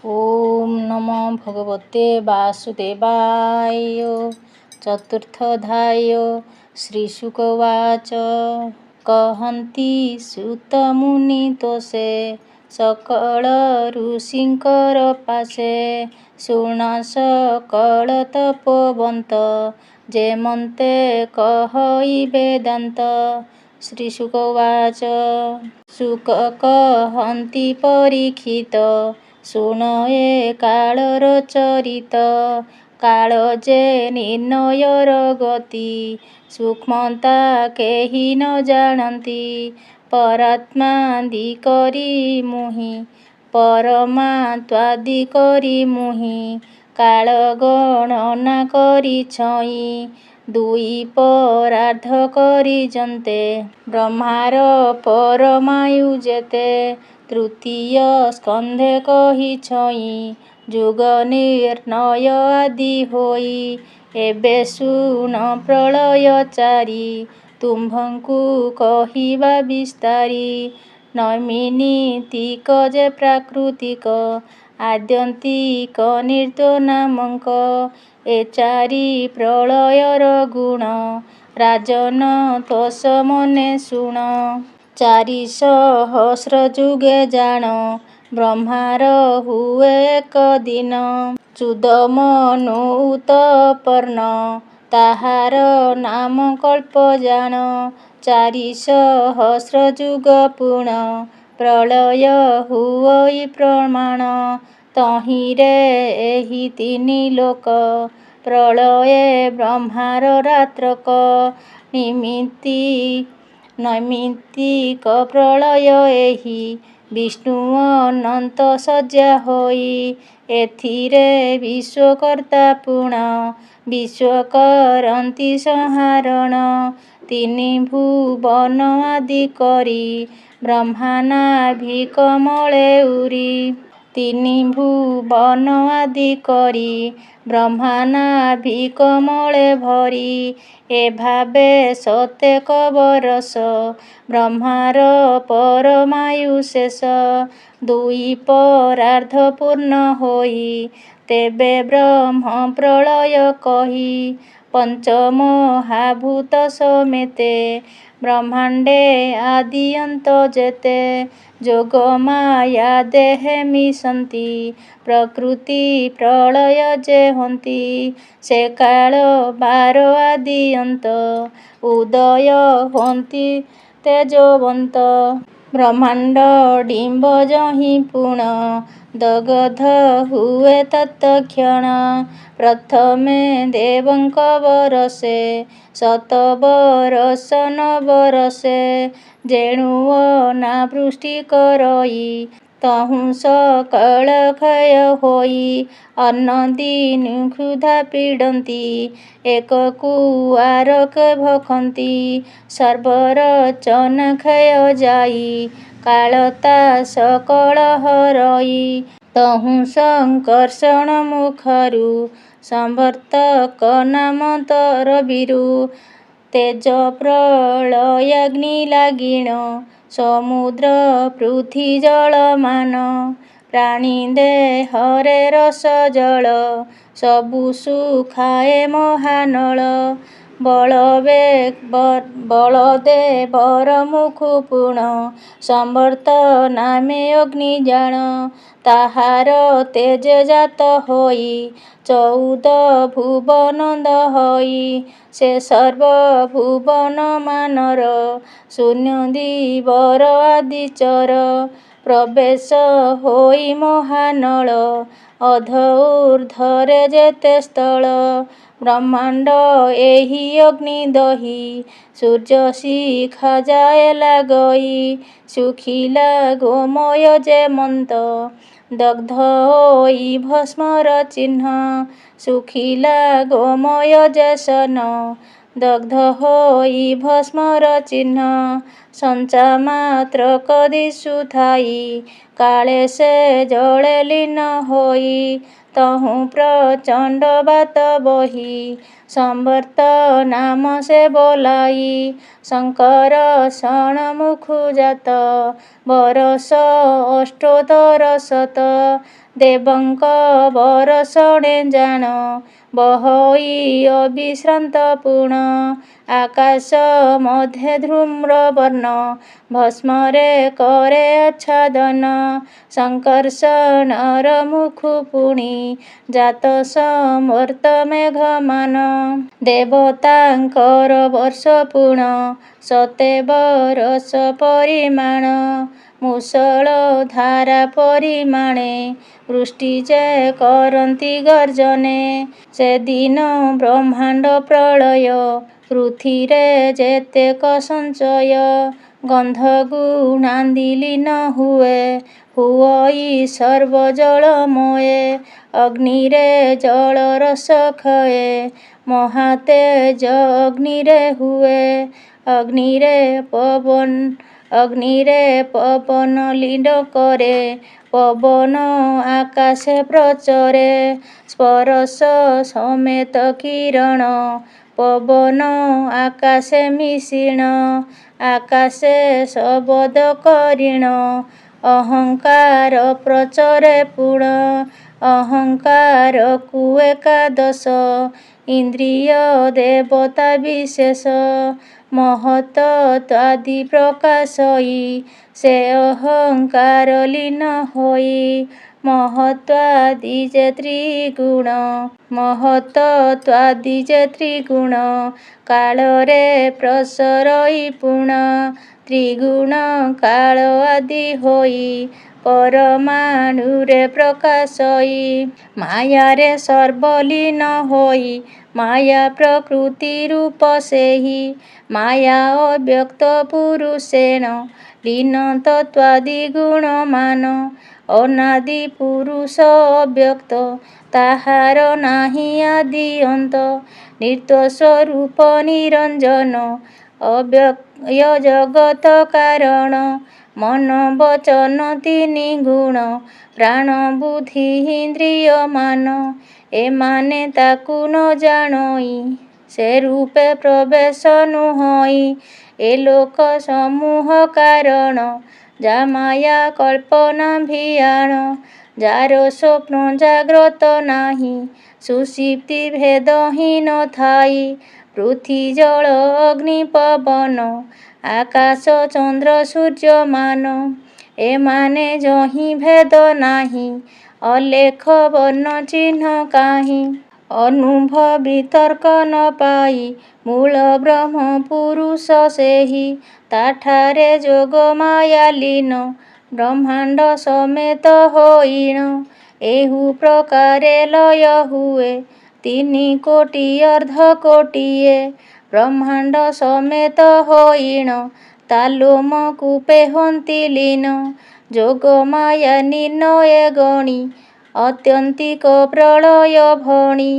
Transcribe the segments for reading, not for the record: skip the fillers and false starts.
ओम नमो भगवते वासुदेवाय। चतुर्थाध्याय। श्रीशुकवाच। कहन्ति सुतमुनितोषे सकल ऋषिंकर पाशे शुण सकल तपोवंत जेमन्ते कहई वेदांत। श्रीशुकवाच। शुक कहन्ति परीक्षित शुण ए कालर चरित काल जे निर्णयर गति सूक्ष्मता केहि न जानन्ति परात्मादि करी मुहि परमात्मादि करी मुहि काल गणना करी छई दुई परार्ध करी जन्ते ब्रह्मार परमायु जेते तृतीय स्कन्धे कही छई जुग निर्णय आदि होई एबे शुण प्रलय चारि तुम्भଙ୍କୁ କହିବା ବିସ୍ତାରି ନୈମିତିକ ଯେ ପ୍ରାକୃତିକ ଆଦ୍ୟନ୍ତିକ ନିର୍ଦ୍ଦୋ ନାମକ ଏ ଚାରି ପ୍ରଳୟର ଗୁଣ ରାଜନ ତୋଷ ମନେ ଶୁଣ। 400 ଯୁଗେ ଜାଣ ବ୍ରହ୍ମାର ହୁଏ ଏକ ଦିନ ଚୁଦମନୁ ଉତପର୍ଣ୍ଣ ତାହାର ନାମ କଳ୍ପ ଜାଣ 400 ଯୁଗ ପୁଣ ପ୍ରଳୟ ହୁଅଇ ପ୍ରମାଣ ତହିଁରେ ଏହି ତିନି ଲୋକ ପ୍ରଳୟେ ବ୍ରହ୍ମାର ରାତ୍ରକ ନୈମିତିକ ପ୍ରଳୟ ଏହି ବିଷ୍ଣୁ ଅନନ୍ତ ଶଯ୍ୟା ହୋଇ ଏଥିରେ ବିଶ୍ୱକର୍ତ୍ତା ପୁଣ ବିଶ୍ୱ କରନ୍ତି ସଂହାରଣ ତିନି ଭୁବନ ଆଦି କରି ବ୍ରହ୍ମା ନାଭି କମଳେ ଉରି ତିନି ଭୁବନ ଆଦି କରି ବ୍ରହ୍ମା ନାଭି କମଳେ ଭରି ଏ ଭାବେ ସତେକ ବରଷ ବ୍ରହ୍ମାର ପରମାୟୁ ଶେଷ ଦୁଇ ପରାର୍ଧ ପୂର୍ଣ୍ଣ ହୋଇ ତେବେ ବ୍ରହ୍ମ ପ୍ରଳୟ କହି ପଞ୍ଚମହାଭୂତ ସମେତେ ବ୍ରହ୍ମାଣ୍ଡେ ଆଦି ଅନ୍ତ ଯେତେ ଯୋଗମାୟା ଦେହେ ମିଶନ୍ତି ପ୍ରକୃତି ପ୍ରଳୟ ଯେ ହନ୍ତି ସେ କାଳ 12 ଆଦି ଅନ୍ତ ଉଦୟ ହୁଅନ୍ତି ତେଜୋବନ୍ତ ବ୍ରହ୍ମାଣ୍ଡ ଡିମ୍ବ ଯହିଁ ପୁଣ ଦଗଧ ହୁଏ ତତ୍କ୍ଷଣ ପ୍ରଥମେ ଦେବଙ୍କ ବରଷେ ଶତବରଷ ନବରଷେ ଯେଣୁ ଅନାବୃଷ୍ଟି କରଇ ତହୁଁ ସକଳ କ୍ଷୟ ହୋଇ ଅନ୍ନ ଦିନୁ କ୍ଷୁଧା ପୀଡ଼ନ୍ତି ଏକକୁ ଆରକେ ଭଖନ୍ତି ସର୍ବରଚନା କ୍ଷୟ ଯାଇ କାଳ ତା ସକଳ ହରଇ ତହୁଁ ସଂକର୍ଷଣ ମୁଖରୁ ସଂବର୍ତ୍ତକ ନାମ ତରବୀରୁ ତେଜ ପ୍ରଳୟାଗ୍ନି ଲାଗିଣ ସମୁଦ୍ର ପୃଥ୍ୱୀ ଜଳମାନ ପ୍ରାଣୀ ଦେହରେ ରସ ଜଳ ସବୁ ଶୁଖାଏ ମହାନଳ ବଳଦେବର ମୁଖୁ ପୁଣ ସଂବର୍ତ୍ତ ନାମେ ଅଗ୍ନି ଜାଣ ତାହାର ତେଜ ଜାତ ହୋଇ 14 ଭୁବନ ଦହଇ ସେ ସର୍ବ ଭୁବନ ମାନର ଶୂନ୍ୟ ଦିବର ଆଦି ଚର ପ୍ରବେଶ ହୋଇ ମହାନଳ ଅଧ ଊର୍ଦ୍ଧ୍ୱରେ ଯେତେ ସ୍ଥଳ ବ୍ରହ୍ମାଣ୍ଡ ଏହି ଅଗ୍ନି ଦହି ସୂର୍ଯ୍ୟ ଶିଖା ଯାଏ ଲାଗଇ ଶୁଖିଲା ଗୋମୟ ଯେମନ୍ତ ଦଗ୍ଧ ହୋଇ ଭସ୍ମର ଚିହ୍ନ ଶୁଖିଲା ଗୋମୟ ଯେ ସନ ଦଗ୍ଧ ହୋଇ ଭସ୍ମର ଚିହ୍ନ ସଞ୍ଚା ମାତ୍ରକ ଦିଶୁଥାଇ କାଳେ ସେ ଜଳେ ଲୀନ ହୋଇ ତହୁଁ ପ୍ରଚଣ୍ଡ ବାତ ବହି ସଂବର୍ତ୍ତ ନାମ ସେ ବୋଲାଇ ଶଙ୍କର ଶଣ ମୁଖୁ ଜାତ ବରଷ ଅଷ୍ଟୋତ୍ତର ଶତ ଦେବଙ୍କ ବରଷଣେ ଜାଣ ବହୋଇ ଅବିଶ୍ରାନ୍ତ ପୁଣ ଆକାଶ ମଧ୍ୟେ ଧୂମ୍ର ବର୍ଣ୍ଣ ଭସ୍ମରେ କରେ ଆଚ୍ଛାଦନ ସଂକର୍ଷଣର ମୁଖୁ ପୁଣି ଜାତ ସମର୍ତ ମେଘମାନ ଦେବତାଙ୍କର ବର୍ଷ ପୁଣ ସତେ ବରଷ ପରିମାଣ ମୁଷଳ ଧାରା ପରିମାଣେ ବୃଷ୍ଟି ଯେ କରନ୍ତି ଗର୍ଜନେ ସେଦିନ ବ୍ରହ୍ମାଣ୍ଡ ପ୍ରଳୟ ପୃଥିରେ ଯେତେକ ସଞ୍ଚୟ ଗନ୍ଧ ଗୁଣାନ୍ଧି ଲୀନ ହୁଏ ହୁଅଇ ସର୍ବ ଜଳମୟେ ଅଗ୍ନିରେ ଜଳ ରସ କ୍ଷୟେ ମହାତେଜ ଅଗ୍ନିରେ ହୁଏ ଅଗ୍ନିରେ ପବନ ଲୀନ କରେ ପବନ ଆକାଶେ ପ୍ରଚରେ ସ୍ପରଶ ସମେତ କିରଣ ପବନ ଆକାଶେ ମିଶିଣ ଆକାଶେ ଶବଦ କରିଣ ଅହଙ୍କାର ପ୍ରଚରେ ପୁଣ ଅହଙ୍କାରକୁ ଏକାଦଶ ଇନ୍ଦ୍ରିୟ ଦେବତା ବିଶେଷ ମହତ୍ତତ୍ୱାଦି ପ୍ରକାଶଇ ସେ ଅହଙ୍କାର ଲୀନ ହୋଇ ମହତ୍ତ୍ୱାଦି ଯେ ତ୍ରିଗୁଣ କାଳରେ ପ୍ରସରଇ ପୁଣ ତ୍ରିଗୁଣ କାଳ ଆଦି ହୋଇ ପରମାଣୁରେ ପ୍ରକାଶଇ ମାୟାରେ ସର୍ବଲୀନ ହୋଇ ମାୟା ପ୍ରକୃତି ରୂପ ସେହି ମାୟା ଅବ୍ୟକ୍ତ ପୁରୁଷେଣ ଲୀନ ତତ୍ତ୍ୱାଦି ଗୁଣମାନ ଅନାଦି ପୁରୁଷ ଅବ୍ୟକ୍ତ ତାହାର ନାହିଁ ଆଦି ଅନ୍ତ ନିତ୍ୟ ସ୍ୱରୂପ ନିରଞ୍ଜନ ଅବ୍ୟୟ ଜଗତ କାରଣ ମନ ବଚନ ତିନି ଗୁଣ ପ୍ରାଣ ବୁଦ୍ଧି ଇନ୍ଦ୍ରିୟ ମାନ ଏମାନେ ତାକୁ ନ ଜାଣଇ ସେ ରୂପେ ପ୍ରବେଶ ନୁହଁଇ ଏ ଲୋକ ସମୂହ କାରଣ ଯା ମାୟା କଳ୍ପନା ଭିଆଣ ଯାର ସ୍ୱପ୍ନ ଜାଗ୍ରତ ନାହିଁ ସୁଷୁପ୍ତି ଭେଦହୀନ ଥାଇ ପୃଥ୍ୱୀ ଜଳ ଅଗ୍ନି ପବନ ଆକାଶ ଚନ୍ଦ୍ର ସୂର୍ଯ୍ୟମାନ ଏମାନେ ଯହିଁ ଭେଦ ନାହିଁ ଅଲେଖ ବର୍ଣ୍ଣ ଚିହ୍ନ କାହିଁ ଅନୁଭବି ତର୍କ ନ ପାଇ ମୂଳ ବ୍ରହ୍ମ ପୁରୁଷ ସେହି ତାଠାରେ ଯୋଗ ମାୟା ଲୀନ ବ୍ରହ୍ମାଣ୍ଡ ସମେତ ହୋଇଣ ଏହୁ ପ୍ରକାରେ ଲୟ ହୁଏ 3,000,000,000 ଅର୍ଦ୍ଧ କୋଟିଏ ବ୍ରହ୍ମାଣ୍ଡ ସମେତ ହୋଇଣ ତାଲୋମ କୂପେ ହନ୍ତି ଲୀନ ଯୋଗ ମାୟା ନିର୍ଣ୍ଣୟେ ଗଣି ଅତ୍ୟନ୍ତିକ ପ୍ରଳୟ ଭଣି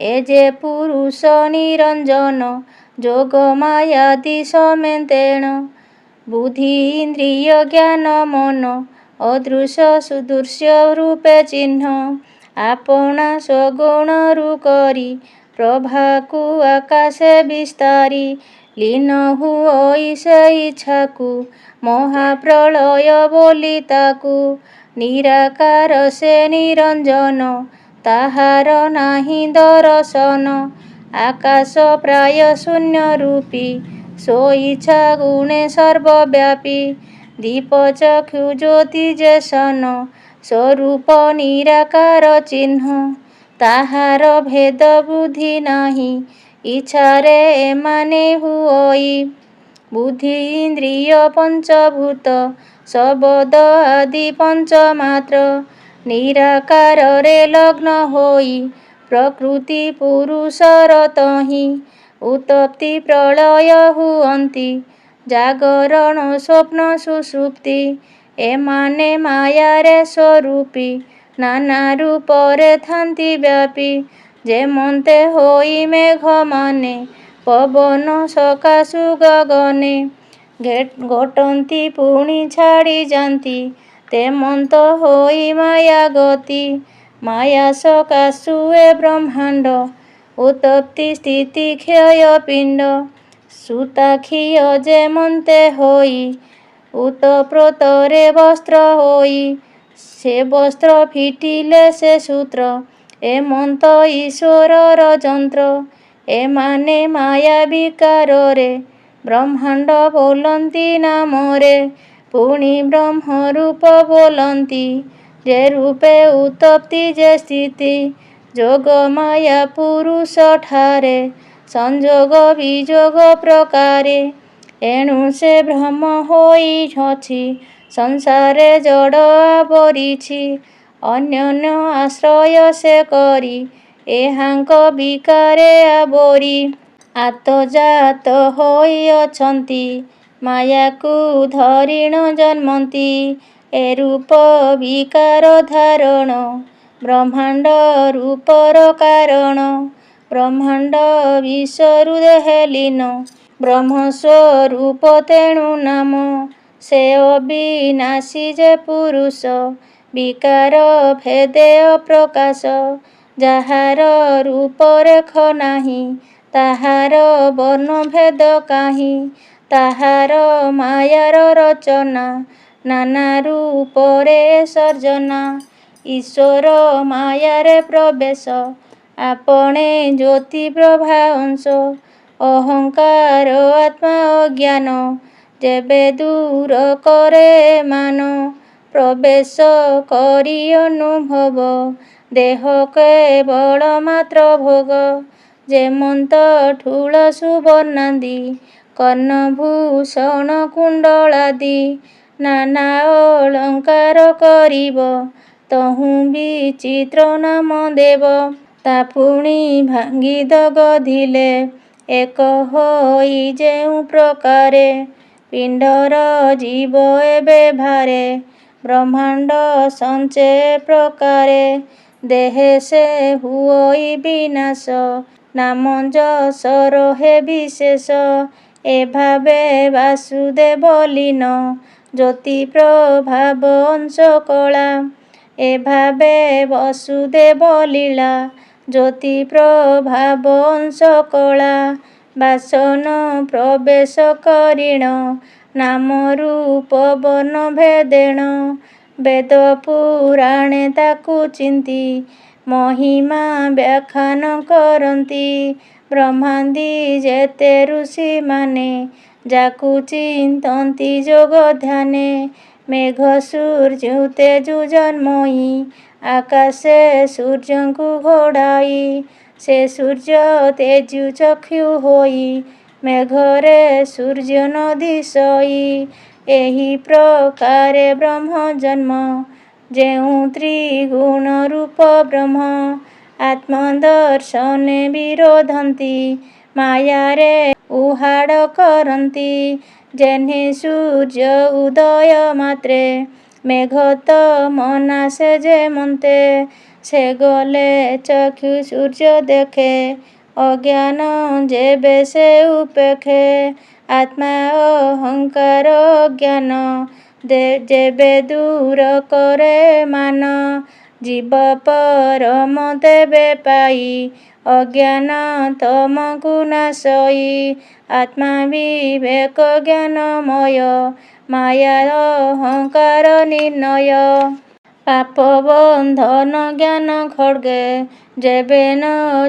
ଏ ଯେ ପୁରୁଷ ନିରଞ୍ଜନ ଯୋଗ ମାୟାଦି ସମେତେଣ ବୁଦ୍ଧି ଇନ୍ଦ୍ରିୟ ଜ୍ଞାନ ମନ ଅଦୃଶ୍ୟ ସୁଦୃଶ୍ୟ ରୂପେ ଚିହ୍ନ ଆପଣା ସ୍ୱଗୁଣରୁ କରି ପ୍ରଭାକୁ ଆକାଶେ ବିସ୍ତାରି ଲୀନ ହୁଅଇ ସେ ଇଚ୍ଛାକୁ ମହାପ୍ରଳୟ ବୋଲି ତାକୁ ନିରାକାର ସେ ନିରଞ୍ଜନ ତାହାର ନାହିଁ ଦରଶନ ଆକାଶ ପ୍ରାୟ ଶୂନ୍ୟ ରୂପୀ ସ୍ୱଇଚ୍ଛା ଗୁଣେ ସର୍ବବ୍ୟାପୀ ଦୀପ ଚକ୍ଷୁ ଜ୍ୟୋତି ଯେ ସନ ସ୍ୱରୂପ ନିରାକାର ଚିହ୍ନ ତାହାର ଭେଦ ବୁଦ୍ଧି ନାହିଁ ଇଚ୍ଛାରେ ଏମାନେ ହୁଅଇ ବୁଦ୍ଧି ଇନ୍ଦ୍ରିୟ ପଞ୍ଚଭୂତ ଶବଦ ଆଦି ପଞ୍ଚମାତ୍ର ନିରାକାରରେ ଲଗ୍ନ ହୋଇ ପ୍ରକୃତି ପୁରୁଷର ତହିଁ ଉତ୍ପତ୍ତି ପ୍ରଳୟ ହୁଅନ୍ତି ଜାଗରଣ ସ୍ୱପ୍ନ ସୁଷୁପ୍ତି ଏମାନେ ମାୟାରେ ସ୍ୱରୂପୀ ନାନା ରୂପରେ ଥାନ୍ତି ବ୍ୟାପୀ ଯେମନ୍ତେ ହୋଇ ମେଘମାନେ ପବନ ସକାଶୁ ଗଗନେ ଘଟନ୍ତି ପୁଣି ଛାଡ଼ି ଯାନ୍ତି ତେମନ୍ତ ହୋଇ ମାୟା ଗତି ମାୟା ସକାଶୁ ଏ ବ୍ରହ୍ମାଣ୍ଡ ଉତ୍ପତ୍ତି ସ୍ଥିତି କ୍ଷୟ ପିଣ୍ଡ ସୂତାକ୍ଷିୟ ଯେମନ୍ତେ ହୋଇ ଉତପ୍ରୋତରେ ବସ୍ତ୍ର ହୋଇ ସେ ବସ୍ତ୍ର ଫିଟିଲେ ସେ ସୂତ୍ର, ଏମନ୍ତ ଈଶ୍ୱରର ଯନ୍ତ୍ର। ଏମାନେ ମାୟା ବିକାରରେ ବ୍ରହ୍ମାଣ୍ଡ ବୋଲନ୍ତି ନାମରେ, ପୁଣି ବ୍ରହ୍ମ ରୂପ ବୋଲନ୍ତି, ଯେ ରୂପେ ଉତ୍ପତ୍ତି ଯେ ସ୍ଥିତି। ଯୋଗ ମାୟା ପୁରୁଷଠାରେ ସଂଯୋଗ ବିଯୋଗ ପ୍ରକାରେ, ଏଣୁ ସେ ଭ୍ରମ ହୋଇଅଛି, ସଂସାରେ ଜଡ଼ ଆବରିଛି। ଅନ୍ୟନ୍ୟ ଆଶ୍ରୟ ସେ କରି, ଏହାଙ୍କ ବିକାରେ ଆବୋରି। ଆତଯାତ ହୋଇଅଛନ୍ତି, ମାୟାକୁ ଧରିଣ ଜନ୍ମନ୍ତି। ଏ ରୂପ ବିକାର ଧାରଣ, ବ୍ରହ୍ମାଣ୍ଡ ରୂପର କାରଣ। ବ୍ରହ୍ମାଣ୍ଡ ବିଶ୍ୱରୁ ଦେହେ ଲୀନ, ବ୍ରହ୍ମ ସ୍ୱରୂପ ତେଣୁ ନାମ। ସେ ଅବିନାଶୀ ଯେ ପୁରୁଷ, ବିକାର ଭେଦେ ଅପ୍ରକାଶ। ଯାହାର ରୂପ ରେଖ ନାହିଁ, ତାହାର ବର୍ଣ୍ଣ ଭେଦ କାହିଁ। ତାହାର ମାୟାର ରଚନା, ନାନା ରୂପରେ ସର୍ଜନା। ଈଶ୍ୱର ମାୟାରେ ପ୍ରବେଶ, ଆପଣେ ଜ୍ୟୋତି ପ୍ରଭା ଅଂଶ। ଅହଙ୍କାର ଆତ୍ମା ଅଜ୍ଞାନ, ଯେବେ ଦୂର କରେ ମାନ। ପ୍ରବେଶ କରି ଅନୁଭବ, ଦେହ କେବଳ ମାତ୍ର ଭୋଗ। ଯେମନ୍ତ ଠୁଳ ସୁବର୍ଣ୍ଣାଦି, କର୍ଣ୍ଣଭୂଷଣ କୁଣ୍ଡଳାଦି। ନାନା ଅଳଙ୍କାର କରିବ, ତହୁଁ ବିଚିତ୍ର ନାମ ଦେବ। ତା ପୁଣି ଭାଙ୍ଗି ଦଗଧିଲେ, ଏକ ହୋଇ ଯେଉଁ ପ୍ରକାରେ। ପିଣ୍ଡର ଜୀବ ଏବେ ଭାରେ, ବ୍ରହ୍ମାଣ୍ଡ ସଞ୍ଚେ ପ୍ରକାରେ। ଦେହେ ସେ ହୁଅଇ ବିନାଶ, ନାମ ଯଶ ରହେ ବିଶେଷ। ଏଭାବେ ବାସୁଦେବ ଲୀନ, ଜ୍ୟୋତି ପ୍ରଭାବ ଅଂଶ କଳା। ଏଭାବେ ବସୁଦେବ ଲୀଳା, ଜ୍ୟୋତି ପ୍ରଭାବ ଅଂଶ କଳା। ବାସନ ପ୍ରବେଶ କରିଣ, ନାମ ରୂପ ବର୍ଣ୍ଣ ଭେଦେଣ। ବେଦ ପୁରାଣେ ତାକୁ ଚିନ୍ତି, ମହିମା ବ୍ୟାଖ୍ୟାନ କରନ୍ତି। ବ୍ରହ୍ମାଦି ଯେତେ ଋଷିମାନେ, ଯାକୁ ଚିନ୍ତନ୍ତି ଯୋଗ ଧ୍ୟାନେ। ମେଘ ସୂର୍ଯ୍ୟ ତେଜୁ ଜନ୍ମଇ, ଆକାଶେ ସୂର୍ଯ୍ୟଙ୍କୁ ଘୋଡ଼ାଇ। ସେ ସୂର୍ଯ୍ୟ ତେଜୁ ଚକ୍ଷୁ ହୋଇ, ମେଘରେ ସୂର୍ଯ୍ୟ ନଦୀ ସଇ। ଏହି ପ୍ରକାରେ ବ୍ରହ୍ମ ଜନ୍ମ, ଯେଉଁ ତ୍ରିଗୁଣ ରୂପ ବ୍ରହ୍ମ। ଆତ୍ମଦର୍ଶନେ ବିରୋଧନ୍ତି, ମାୟାରେ ଉହାଡ଼ କରନ୍ତି। ଯେହ୍ନେ ସୂର୍ଯ୍ୟ ଉଦୟ ମାତ୍ରେ, ମେଘ ତମ ନାଶେ ଯେମନ୍ତେ। ସେ ଗଲେ ଚକ୍ଷୁ ସୂର୍ଯ୍ୟ ଦେଖେ, ଅଜ୍ଞାନ ଯେବେ ସେ ଉପେକ୍ଷେ। ଆତ୍ମା ଅହଙ୍କାର ଅଜ୍ଞାନ, ଯେବେ ଦୂର କରେ ମାନ। ଜୀବ ପରମ ତେବେ ପାଇ, ଅଜ୍ଞାନ ତମକୁ ନାଶଇ। ଆତ୍ମା ବିବେକ ଜ୍ଞାନମୟ, ମାୟା ଅହଙ୍କାର ନିର୍ଣ୍ଣୟ। ପାପ ବନ୍ଧନ ଜ୍ଞାନ ଖଡ୍ଗେ, ଯେବେ ନ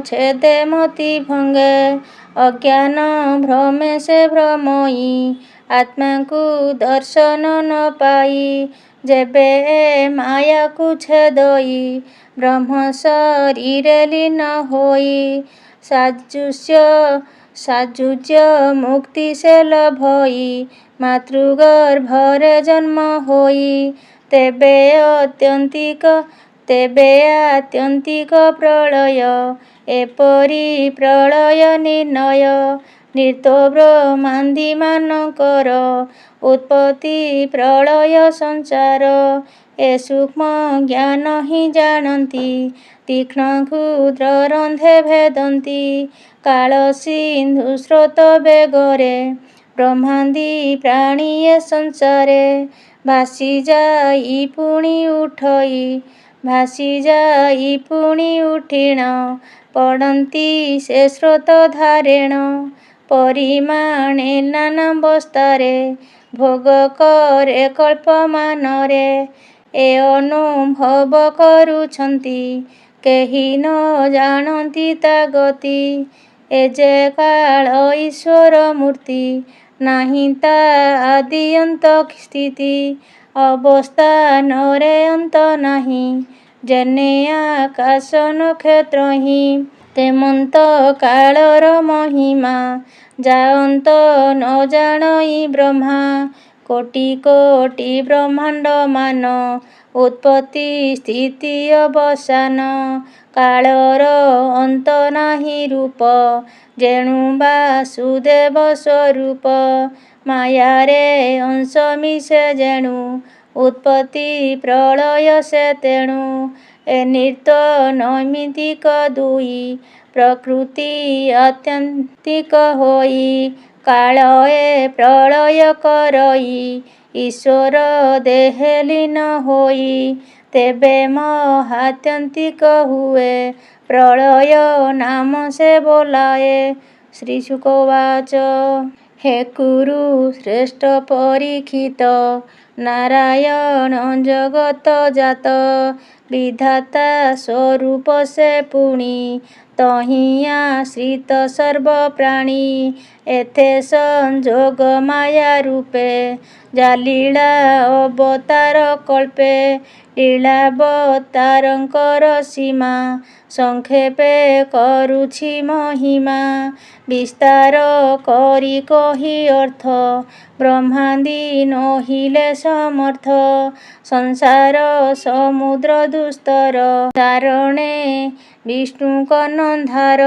ଛେଦେ ମତି ଭଙ୍ଗେ। ଅଜ୍ଞାନ ଭ୍ରମେ ସେ ଭ୍ରମଇ, ଆତ୍ମାକୁ ଦର୍ଶନ ନ ପାଇ। ଯେବେ ଏ ମାୟାକୁ ଛେଦଇ, ବ୍ରହ୍ମ ଶରୀରେ ଲୀନ ହୋଇ। ସାଯୁଜ୍ୟ ମୁକ୍ତି ସେ ଲଭଇ, ମାତୃଗର୍ଭରେ ଜନ୍ମ ହୋଇ। ତେବେ ଆତ୍ୟନ୍ତିକ ପ୍ରଳୟ, ଏପରି ପ୍ରଳୟ ନିର୍ଣ୍ଣୟ। ନିତ୍ୟ ବ୍ରହ୍ମାଦି ମାନଙ୍କର, ଉତ୍ପତ୍ତି ପ୍ରଳୟ ସଂସାର। ଏ ସୂକ୍ଷ୍ମ ଜ୍ଞାନ ହିଁ ଜାଣନ୍ତି, ତୀକ୍ଷ୍ଣ କ୍ଷୁଦ୍ର ରନ୍ଧେ ଭେଦନ୍ତି। କାଳ ସିନ୍ଧୁ ସ୍ରୋତ ବେଗରେ, ବ୍ରହ୍ମାଦି ପ୍ରାଣୀ ଏ ସଂସାରେ। ଭାସି ଯାଇ ପୁଣି ଉଠଇ, ଭାସି ଯାଇ ପୁଣି ଉଠିଣ। ପଡ଼ନ୍ତି ସେ ସ୍ରୋତ ଧାରେଣ, ପରିମାଣେ ନାନାବସ୍ଥାରେ। ଭୋଗ କରେ କଳ୍ପମାନରେ, ଏ ଅନୁଭବ କରୁଛନ୍ତି, କେହି ନ ଜାଣନ୍ତି ତା ଗତି। ଏ ଯେ କାଳ ଈଶ୍ୱର ମୂର୍ତ୍ତି, ନାହିଁ ତା ଆଦି ଅନ୍ତ ସ୍ଥିତି। ଅବସ୍ଥାନରେ ଅନ୍ତ ନାହିଁ, ଯେନେ ଆକାଶ ନକ୍ଷତ୍ରହିଁ। ତେମନ୍ତ କାଳର ମହିମା, ଯାଅନ୍ତ ନ ଜାଣଇ ବ୍ରହ୍ମା। କୋଟି କୋଟି ବ୍ରହ୍ମାଣ୍ଡମାନ, ଉତ୍ପତ୍ତି ସ୍ଥିତି ଅବସାନ। କାଳର ଅନ୍ତ ନାହିଁ ରୂପ, ଯେଣୁ ବାସୁଦେବ ସ୍ୱରୂପ। ମାୟାରେ ଅଂଶ ମିଶେ ଯେଣୁ, ଉତ୍ପତ୍ତି ପ୍ରଳୟ ସେ ତେଣୁ। ଏ ନିତ୍ୟ ନୈମିତ୍ତିକ ଦୁଇ, ପ୍ରକୃତି ଆତ୍ୟନ୍ତିକ ହୋଇ। କାଳ ଏ ପ୍ରଳୟ କରଇ, ଈଶ୍ୱର ଦେହେ ଲୀନ ହୋଇ। ତେବେ ମହାତ୍ୟନ୍ତିକ ହୁଏ, ପ୍ରଳୟ ନାମ ସେ ବୋଲାଏ। ଶ୍ରୀଶୁକ ଉବାଚ। ହେ କୁରୁ ଶ୍ରେଷ୍ଠ ପରୀକ୍ଷିତ, ନାରାୟଣ ଜଗତ ଜାତ। ବିଧାତା ସ୍ୱରୂପ ସେ ପୁଣି, ତହିଁ ଆଶ୍ରିତ ସର୍ବ ପ୍ରାଣୀ। ଏଥେ ସଂଯୋଗ ମାୟା ରୂପେ, ଯା ଲୀଳା ଅବତାର କଳ୍ପେ। ଲୀଳାବତାରଙ୍କର ସୀମା, ସଂକ୍ଷେପେ କରୁଛି ମହିମା। ବିସ୍ତାର କରି କହି ଅର୍ଥ, ବ୍ରହ୍ମାଦି ନୋହିଲେ ସମର୍ଥ। ସଂସାର ସମୁଦ୍ର ଦୁସ୍ତର, ତାରଣେ ବିଷ୍ଣୁ କର୍ଣ୍ଣଧାର।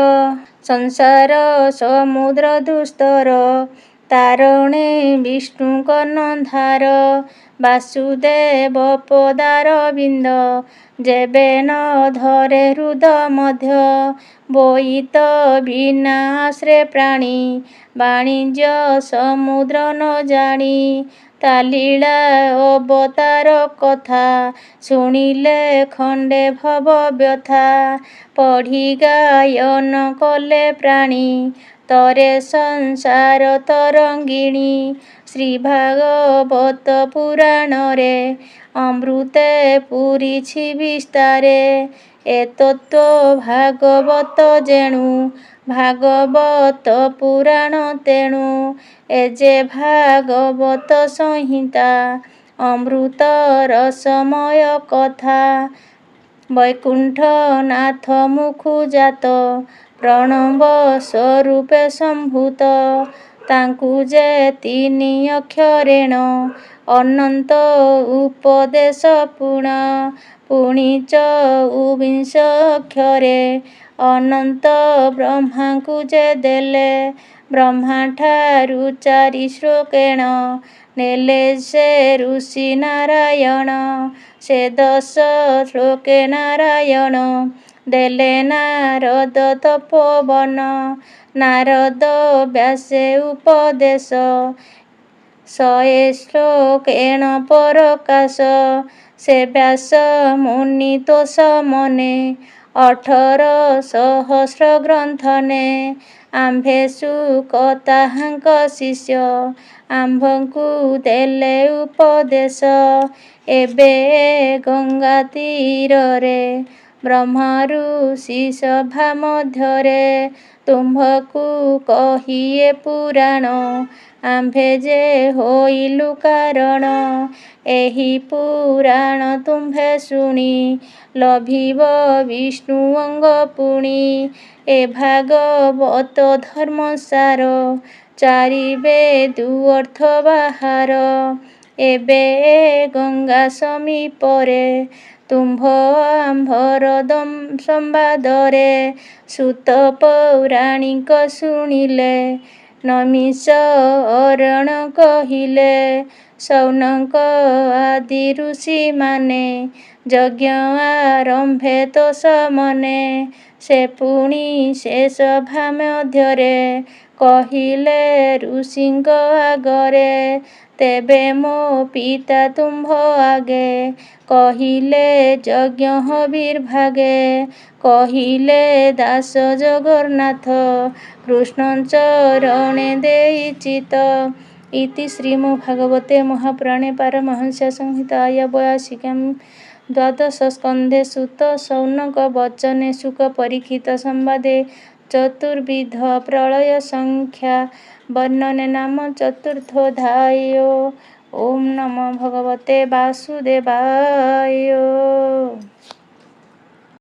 ସଂସାର ସମୁଦ୍ର ଦୁସ୍ତର, ତାରଣେ ବିଷ୍ଣୁ କର୍ଣ୍ଣଧାର। ବାସୁଦେବ ପଦାରବିନ୍ଦ, ଯେବେ ନ ଧରେ ହୃଦ ମଧ୍ୟ। ବୋଇତ ବିନାଶ୍ରେ ପ୍ରାଣୀ, ବାଣିଜ୍ୟ ସମୁଦ୍ର ନ ଜାଣି। ତା ଲୀଳା ଅବତାର କଥା, ଶୁଣିଲେ ଖଣ୍ଡେ ଭବ ବ୍ୟଥା। ପଢ଼ି ଗାୟନ କଲେ ପ୍ରାଣୀ, ତରେ ସଂସାର ତରଙ୍ଗିଣୀ। ଶ୍ରୀ ଭାଗବତ ପୁରାଣରେ, ଅମୃତେ ପୂରିଛି ବିସ୍ତାରେ। ଏ ତତ୍ତ୍ୱ ଭାଗବତ ଯେଣୁ, ଭାଗବତ ପୁରାଣ ତେଣୁ। ଏ ଯେ ଭାଗବତ ସଂହିତା, ଅମୃତ ରସମୟ କଥା। ବୈକୁଣ୍ଠନାଥ ମୁଖୁ ଜାତ, ପ୍ରଣବ ସ୍ୱରୂପେ ସମ୍ଭୂତ। ତାଙ୍କୁ ଯେ ତିନି ଅକ୍ଷରେଣ, ଅନନ୍ତ ଉପଦେଶ ପୂର୍ଣ୍ଣ। ପୁଣି ଚଉବିଂଶ ଅକ୍ଷରେ, ଅନନ୍ତ ବ୍ରହ୍ମାଙ୍କୁ ଯେ ଦେଲେ। ବ୍ରହ୍ମାଠାରୁ ଚାରି ଶ୍ଲୋକେଣ, ନେଲେ ସେ ଋଷି ନାରାୟଣ। ସେ 10 ଶ୍ଲୋକେ ନାରାୟଣ, ଦେଲେ ନାରଦ ତପୋବନ। ନାରଦ ବ୍ୟାସେ ଉପଦେଶ, 100 ଶ୍ଲୋକେଣ ପରକାଶ। ସେ ବ୍ୟାସ ମୁନି ତୋଷ ମନେ, 18 ସହସ୍ର ଗ୍ରନ୍ଥନେ। ଆମ୍ଭେ ଶୁକ ତାହାଙ୍କ ଶିଷ୍ୟ, ଆମ୍ଭଙ୍କୁ ଦେଲେ ଉପଦେଶ। ଏବେ ଏ ଗଙ୍ଗା ତୀରରେ, ବ୍ରହ୍ମ ଋଷି ସଭା ମଧ୍ୟରେ। ତୁମ୍ଭଙ୍କୁ କହି ଏ ପୁରାଣ, ଆମ୍ଭେ ଯେ ହୋଇଲୁ କାରଣ। ଏହି ପୁରାଣ ତୁମ୍ଭେ ଶୁଣି, ଲଭିବ ବିଷ୍ଣୁ ଅଙ୍ଗ ପୁଣି। ଏ ଭାଗବତ ଧର୍ମସାର, ଚାରି ବେଦୁ ଅର୍ଥ ବାହାର। ଏବେ ଏ ଗଙ୍ଗା ସମୀପରେ, ତୁମ୍ଭ ଆମ୍ଭର ସମ୍ବାଦରେ। ସୂତ ପୌରାଣିକ ଶୁଣିଲେ, ନୈମିଷ ଅରଣ କହିଲେ। ସୌନକ ଆଦି ଋଷିମାନେ, ଯଜ୍ଞ ଆରମ୍ଭେ ତୋଷ ମନେ। ସେ ପୁଣି ସେ ସଭା ମଧ୍ୟରେ, କହିଲେ ଋଷିଙ୍କ ଆଗରେ। ତେବେ ମୋ ପିତା ତୁମ୍ଭ ଆଗେ, କହିଲେ ଯଜ୍ଞ ହବିର୍ଭାଗେ। କହିଲେ ଦାସ ଜଗନ୍ନାଥ, କୃଷ୍ଣ ଚରଣେ ଦେଇ ଚିତ୍ତ। इति श्रीमद्भागवते महापुराणे पारमहंस्यां संहितायां वैयासिक्यां द्वादशस्कन्धे सूतशौनकवचने शुकपरीक्षितसंवादे चतुर्विधप्रलयसंख्यावर्णने नाम चतुर्थोऽध्यायो। ॐ नमो भगवते वासुदेवाय।